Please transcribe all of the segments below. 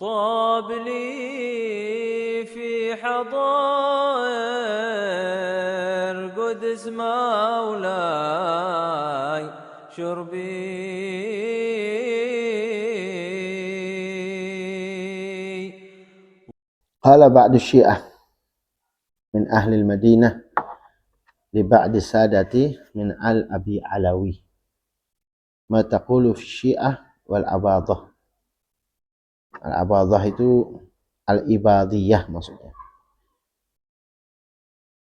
طاب لي في حضائر قدس مولاي شربي. قال بعض الشيعة من أهل المدينة لبعض السادة من أبي علوي: ما تقول في الشيعة والعباضة. Al-Abadah itu al-ibadiyah maksudnya.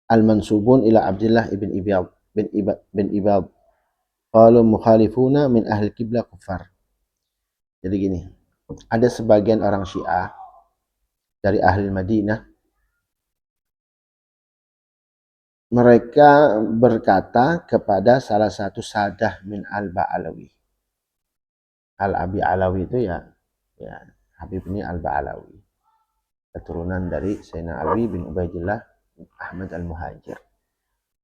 Al-mansubun ila Abdullah ibn Ibad. Qalu mukhalifuna min ahli qiblah kufar. Jadi gini, ada sebagian orang Syiah dari ahli Madinah, mereka berkata kepada salah satu sadah min al-Ba'alawi. Al-Abi Alawi itu ya Habib ini al-Ba'alawi, keturunan dari Sayyidina Ali bin Ubaidillah Ahmad al-Muhajir.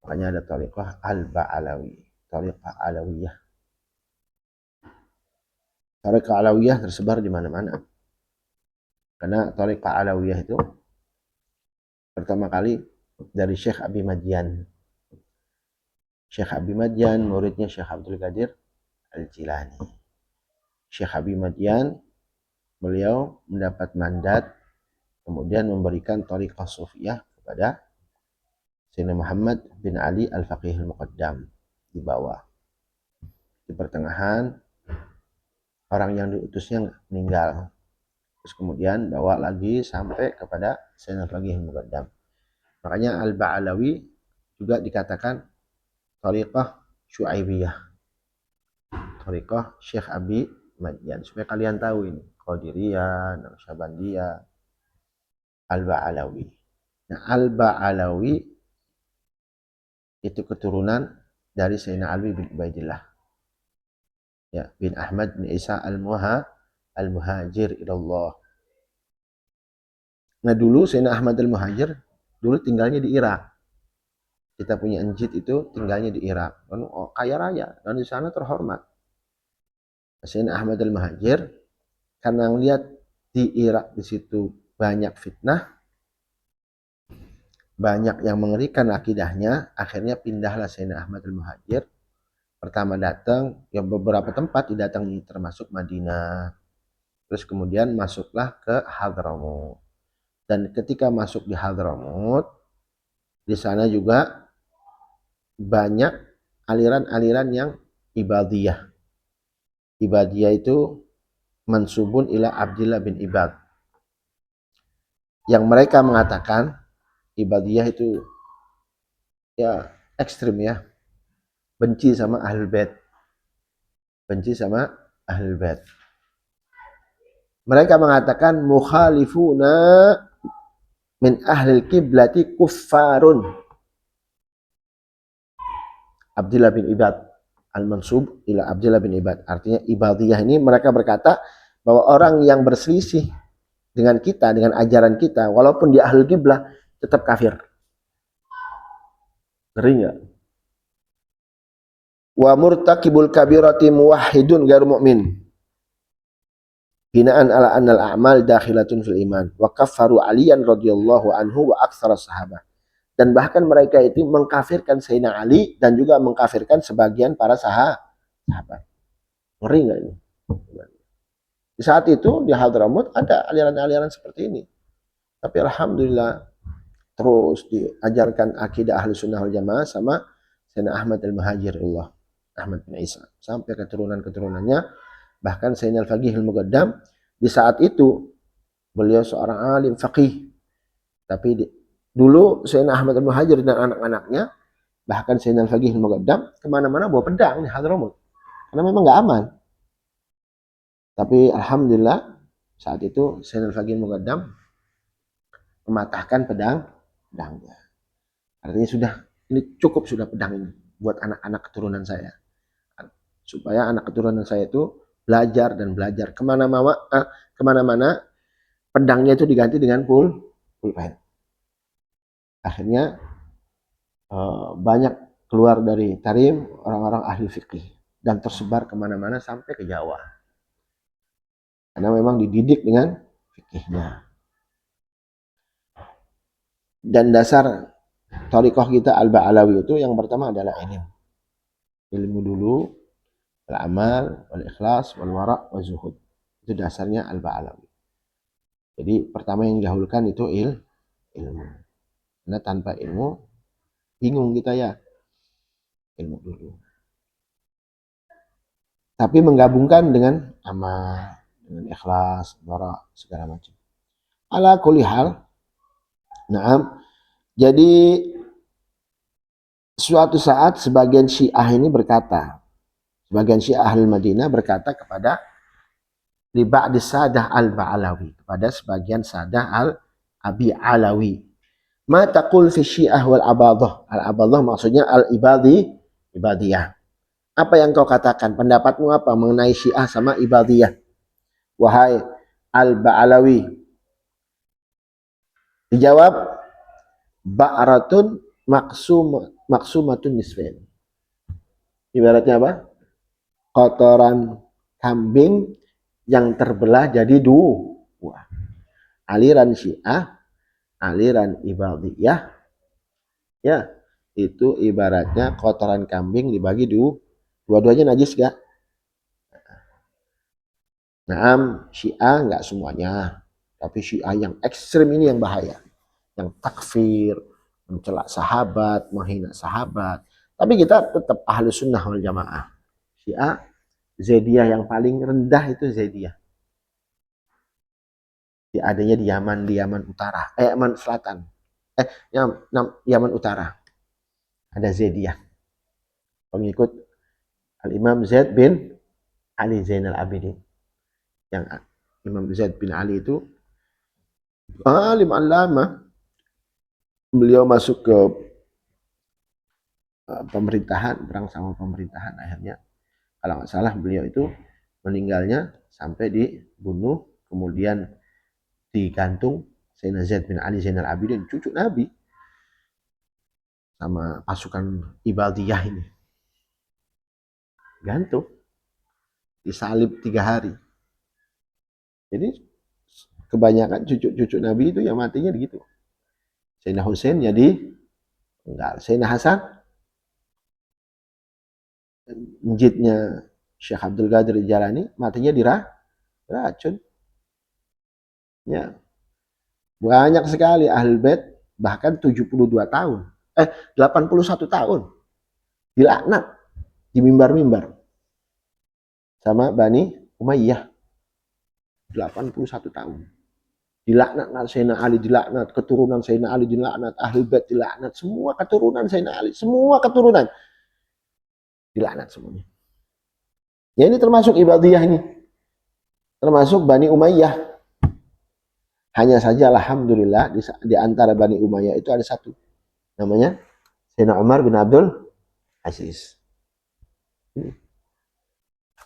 Makanya ada tariqah al-Ba'alawi, tariqah Alawiyah. Tariqah Alawiyah tersebar di mana-mana. Karena tariqah Alawiyah itu pertama kali dari Syekh Abi Madyan. Syekh Abi Madyan muridnya Syekh Abdul Qadir Al-Jilani. Syekh Abi Madyan, beliau mendapat mandat kemudian memberikan tariqah sufiyah kepada Sayyidina Muhammad bin Ali Al-Faqih Al-Muqaddam di bawah. Di pertengahan orang yang diutusnya meninggal. Terus kemudian bawa lagi sampai kepada Sayyidina Al-Faqih Al-Muqaddam. Makanya Al-Ba'alawi juga dikatakan tariqah Syu'aibiyah. Tariqah Syekh Abi Madyan. Supaya kalian tahu ini. Qadiriyah, Naqsyabandiyah, Al-Ba'alawi. Nah, Al-Ba'alawi itu keturunan dari Sayyidina Ali bin Ubaidillah. Ya, bin Ahmad bin Isa al-Muhajir ilallah. Nah, dulu Sayyidina Ahmad al-Muhajir dulu tinggalnya di Irak. Kita punya Enjid itu tinggalnya di Irak. Kaya raya dan di sana terhormat. Sayyidina Ahmad al-Muhajir karena melihat di Irak di situ banyak fitnah, banyak yang mengerikan akidahnya, akhirnya pindahlah Sayyidina Ahmad al-Muhajir. Pertama datang, ya beberapa tempat didatangi termasuk Madinah. Terus kemudian masuklah ke Hadramut. Dan ketika masuk di Hadramut, di sana juga banyak aliran-aliran yang ibadiyah. Ibadiyah itu mansubun ila Abdullah bin Ibad. Yang mereka mengatakan ibadiyah itu ya ekstrim ya. Benci sama Ahlul Bait. Benci sama Ahlul Bait. Mereka mengatakan mukhalifuna min ahlil kiblati kuffarun. Abdullah bin Ibad al-mansub ila Abdullah bin Ibad. Artinya ibadiyah ini mereka berkata bahwa orang yang berselisih dengan kita, dengan ajaran kita, walaupun di ahlul kiblah tetap kafir. Ngeri nggak? Wa murtakibul kabirati muwahhidun ghairu mu'min. Binaan ala annal a'mal dakhilatun fil iman. Wa kaffaru Aliyan radhiyallahu anhu wa aktsara sahabat. Dan bahkan mereka itu mengkafirkan Sayyidina Ali dan juga mengkafirkan sebagian para sahabat. Ngeri nggak ini? Di saat itu di Hadramut ada aliran-aliran seperti ini. Tapi alhamdulillah terus diajarkan akidah ahli sunnah wal jamaah sama Sayyidina Ahmad al-Muhajir Allah, Ahmad bin Isa, sampai keturunan-keturunannya. Bahkan Sayyidina Al-Faqih Al-Muqaddam di saat itu beliau seorang alim faqih. Tapi dulu Sayyidina Ahmad Al-Muhajir dan anak-anaknya, bahkan Sayyidina Al-Faqih Al-Muqaddam kemana-mana bawa pedang di Hadramut. Karena memang nggak aman. Tapi alhamdulillah saat itu Sayyidina Al-Faqih Al-Muqaddam mematahkan pedangnya. Artinya sudah, ini cukup sudah pedang ini buat anak-anak keturunan saya. Supaya anak keturunan saya itu belajar dan belajar. Kemana-mana pedangnya itu diganti dengan pulpen. Akhirnya banyak keluar dari Tarim orang-orang ahli fikih dan tersebar kemana-mana sampai ke Jawa. Karena memang dididik dengan fikihnya. Dan dasar thariqah kita Al-Ba'alawi itu yang pertama adalah ilmu dulu, al-amal, wal-ikhlas, wal-wara', wal-zuhud. Itu dasarnya Al-Ba'alawi. Jadi pertama yang didahulukan itu ilmu. Karena tanpa ilmu bingung kita ya. Ilmu dulu. Tapi menggabungkan dengan amal, dengan ikhlas, wara', segala macam. Ala kulli hal. Naam. Jadi suatu saat sebagian Syiah ini berkata, sebagian Syiah Ahlul Madinah berkata kepada li ba'di sadah al-Ba'alawi, kepada sebagian sadah al-Abi Alawi, ma taqul fi Syiah wal abadah. Al-abadah maksudnya ibadiyah. Apa yang kau katakan? Pendapatmu apa mengenai Syiah sama ibadiyah? Wahai al-Ba'alawi. Dijawab, ba'ratun maksumatun nisfain. Ibaratnya apa? Kotoran kambing yang terbelah jadi dua. Aliran Syiah, aliran ibadiyah, ya, itu ibaratnya kotoran kambing dibagi dua-duanya najis gak? Nah, Syiah nggak semuanya, tapi Syiah yang ekstrim ini yang bahaya, yang takfir, mencela sahabat, menghina sahabat. Tapi kita tetap ahlu sunnah wal jamaah. Syiah, Zaidiyah yang paling rendah itu Zaidiyah. Adanya di Yaman Utara, Yaman Selatan, Yaman Utara. Ada Zaidiyah, pengikut Al-Imam Zaid bin Ali Zainal Abidin. Yang Imam Zaid bin Ali itu alim alama. Beliau masuk ke pemerintahan, perang sama pemerintahan, akhirnya kalau nggak salah beliau itu meninggalnya sampai dibunuh, kemudian digantung Sayyidina Zaid bin Ali Zainal Abidin, cucu Nabi, sama pasukan ibadiyah ini. Gantung, disalib 3 hari. Jadi kebanyakan cucu-cucu Nabi itu yang matinya begitu. Sayyidina Husain jadi enggak, Sayyidina Hasan njitnya Syekh Abdul Qadir Jalani matinya diracun. Ya. Banyak sekali Ahlul Bait, bahkan 81 tahun dilaknat di mimbar-mimbar sama Bani Umayyah. 81 tahun dilaknat. Sayyidina Ali dilaknat, keturunan Sayyidina Ali dilaknat, Ahlul Bait dilaknat, semua keturunan Sayyidina Ali, semua keturunan dilaknat semuanya. Ya, ini termasuk ibadiyah, ini termasuk Bani Umayyah. Hanya saja alhamdulillah di antara Bani Umayyah itu ada satu, namanya Sayyidina Umar bin Abdul Aziz.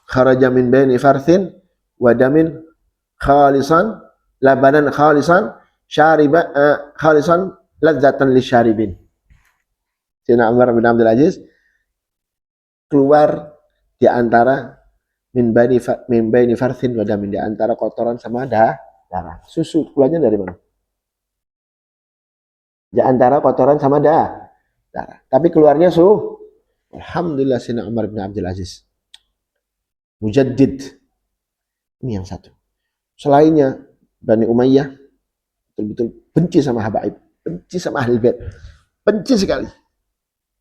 Kharaja min baini farthin wa damin khalisan, labanan khalisan, syariba khalisan ladzatan lisyaribin. Sayyidina Umar bin Abdul Aziz keluar di antara min baini farthin wa damin, di antara kotoran sama darah. Susu keluarnya dari mana? Di antara kotoran sama darah. Tapi keluarnya alhamdulillah Sayyidina Umar bin Abdul Aziz mujaddid. Ini yang satu. Selainnya Bani Umayyah betul-betul benci sama habaib, benci sama Ahlul Bait, benci sekali,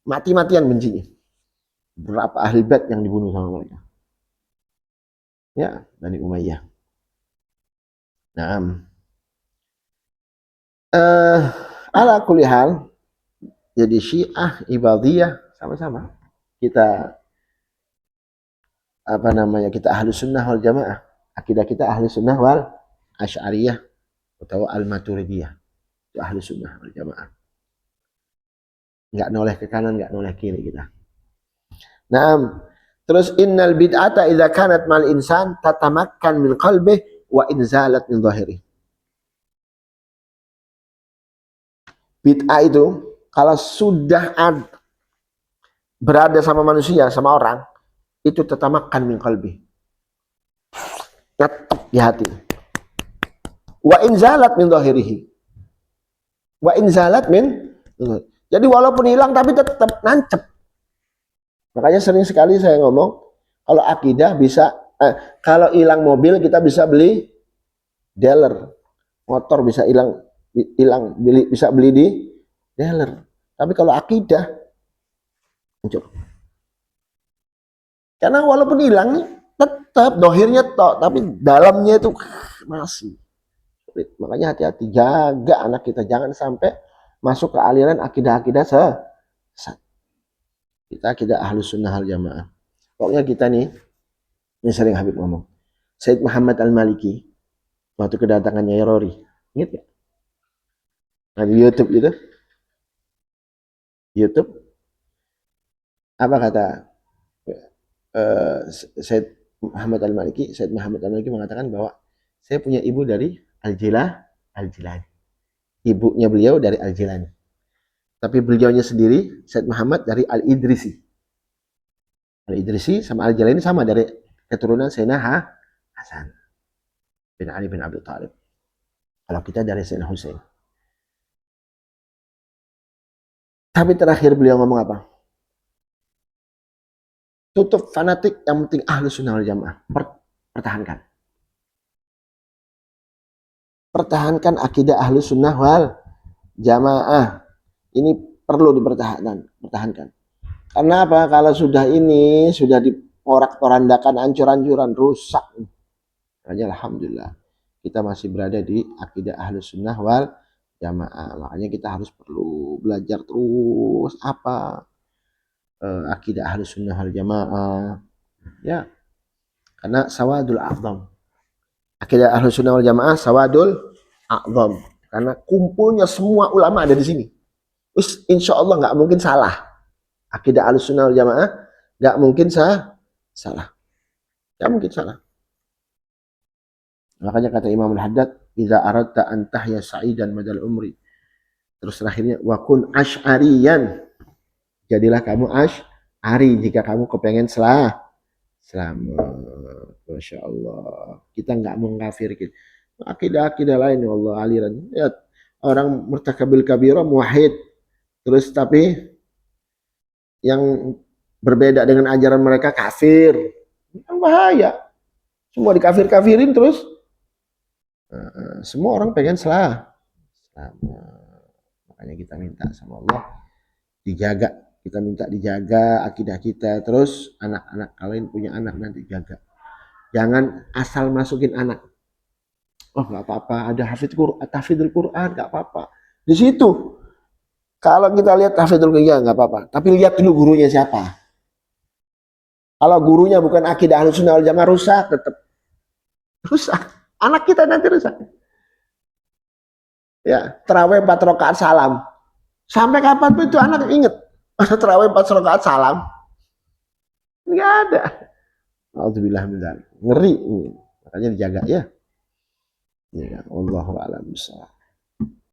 mati-matian bencinya. Berapa Ahlul Bait yang dibunuh sama mereka? Ya, Bani Umayyah. Nah, ala kulli hal, jadi Syiah, ibadiyah sama-sama. Kita kita ahlu sunnah wal jamaah. Akidah kita ahlu sunnah wal asy'ariyah atau al-maturidiyah. Itu ahlu sunnah wal jamaah. Enggak noleh ke kanan, enggak noleh kiri kita. Naam. Terus innal bid'ata idza kanat mal insan tatamakkan min qalbihi wa inzalat min zahiri. Bid'ah itu kalau sudah berada sama manusia, sama orang, itu tatamakkan min qalbihi. Tetap di hati. Wa inzalat min dhahirihi. Wa inzalat min. Jadi walaupun hilang tapi tetap nancep. Makanya sering sekali saya ngomong, kalau akidah bisa, kalau hilang mobil kita bisa beli dealer, motor bisa hilang bisa beli di dealer. Tapi kalau akidah, hancur. Karena walaupun hilang nih, tetap dohirnya tok, tapi dalamnya itu masih. Makanya hati-hati, jaga anak kita, jangan sampai masuk ke aliran akidah-akidah sesat. Kita akidah Ahlus Sunnah wal Jamaah. Pokoknya kita nih, ini sering Habib ngomong, Said Muhammad Al-Maliki waktu kedatangannya Rory, ingat gak? Nah, di YouTube gitu, YouTube apa kata Said Muhammad Al-Maliki? Said Muhammad Al-Maliki mengatakan bahwa saya punya ibu dari Al-Jilani. Ibunya beliau dari Al-Jilani. Tapi beliaunya sendiri, Said Muhammad, dari Al-Idrisi. Al-Idrisi sama Al-Jilani sama, dari keturunan Sayyidina Hasan bin Ali bin Abi Thalib. Kalau kita dari Sayyidina Husain. Tapi terakhir beliau ngomong apa? Tutup fanatik, yang penting Ahlus Sunnah wal Jamaah. Pertahankan. Pertahankan akidah Ahlus Sunnah wal Jamaah. Ini perlu dipertahankan. Karena apa? Kalau sudah ini, sudah diporak-porandakan, ancur-ancuran, rusak. Makanya alhamdulillah, kita masih berada di akidah Ahlus Sunnah wal Jamaah. Makanya kita harus perlu belajar terus apa akidah Ahlus Sunnah wal Jamaah. Ya, karena sawadul a'zam. Akidah Ahlus Sunnah wal Jamaah sawadul a'zam. Karena kumpulnya semua ulama ada di sini. Insya Allah nggak mungkin salah. Akidah Ahlus Sunnah wal Jamaah nggak mungkin salah. Nggak mungkin salah. Makanya kata Imam Al-Haddad, "Idza aradta an tahya sa'idan madal umri." Terus terakhirnya, "Wa kun asy'ariyan." Jadilah kamu asy'ari jika kamu kepengen selamat. Masya Allah. Kita nggak mengkafirkan. Akidah-akidah lain, ya Allah, aliran. Ya, orang murtakabil kabira muwahhid. Terus tapi yang berbeda dengan ajaran mereka kafir. Yang bahaya. Semua dikafir-kafirin terus. Semua orang pengen selamat. Makanya kita minta sama Allah dijaga. Kita minta dijaga akidah kita. Terus anak-anak, kalian punya anak nanti jaga. Jangan asal masukin anak. Oh nggak apa-apa, ada hafidul Quran, nggak apa-apa. Di situ, kalau kita lihat hafidul Quran nggak apa-apa. Tapi lihat dulu gurunya siapa. Kalau gurunya bukan akidah Ahlus Sunnah wal Jamaah, rusak tetap. Rusak. Anak kita nanti rusak. Ya, terawih 4 rakaat salam. Sampai kapan pun itu anak inget. Terawih 4 rakaat salam. Nggak ada. Alhamdulillah, ngeri. Makanya dijaga ya. Ya, Allahu a'lam bishawab.